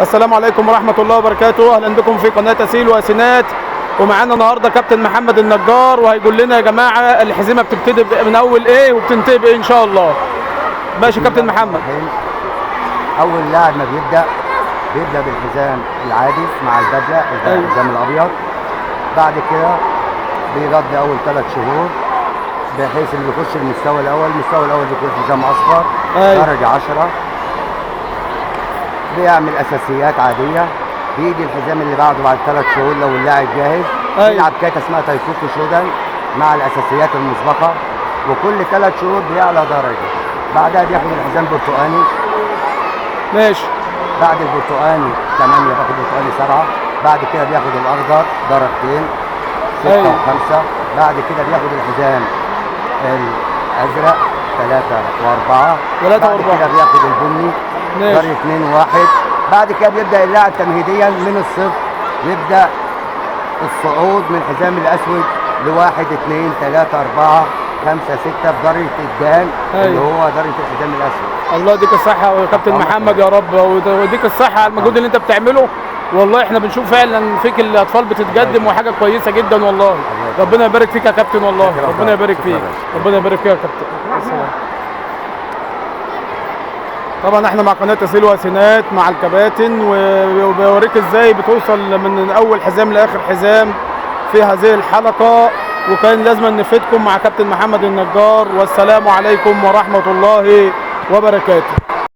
السلام عليكم ورحمة الله وبركاته. أهلا بكم في قناة أسيل وأسينات، ومعانا النهارده كابتن محمد النجار، وهيقول لنا يا جماعة الحزمة بتبتدي من أول إيه وبتنتهي بإيه إن شاء الله. ماشي كابتن محمد. أول لاعب ما بيبدأ بالحزام العادي مع البدلة، الحزام الأبيض. بعد كده بيقضي أول 3 شهور بحيث اللي بيخش المستوى الأول بيكون حزام أصفر درجة 10، بيعمل أساسيات عادية. بيجي الحزام اللي بعد 3 شهور لو اللاعب جاهز بيلعب كاتا اسمها تايكوكو شودان مع الأساسيات المسبقة، وكل 3 شهور بيعلى درجة. بعدها بياخد الحزام برتقاني. ماشي. بعد البرتقاني 8 بياخد برتقاني 7. بعد كده بياخد الأخضر درجتين 6 و5. بعد كده بياخد الحزام الأزرق 3 و4. بعد كده بياخد البني درجة 2 و1. بعد كده بيبدأ اللاعب تمهيديا من الصفر، يبدأ الصعود من الحزام الأسود ل1 2 3 4 5 6 في درجة الدان اللي هو درجة الحزام الأسود. الله يديك الصحة يا كابتن محمد يا رب، ويديك الصحة على المجهود اللي أنت بتعمله. والله احنا بنشوف فعلا فيك الأطفال بتتقدم وحاجة كويسة جدا والله. ربنا يبارك فيك يا كابتن والله، ربنا يبارك فيك، ربنا يبارك فيك يا كابتن. طبعا احنا مع قناه أسيل وأسينات مع الكباتن، وبوريك ازاي بتوصل من اول حزام لاخر حزام في هذه الحلقه، وكان لازم نفيدكم مع كابتن محمد النجار. والسلام عليكم ورحمه الله وبركاته.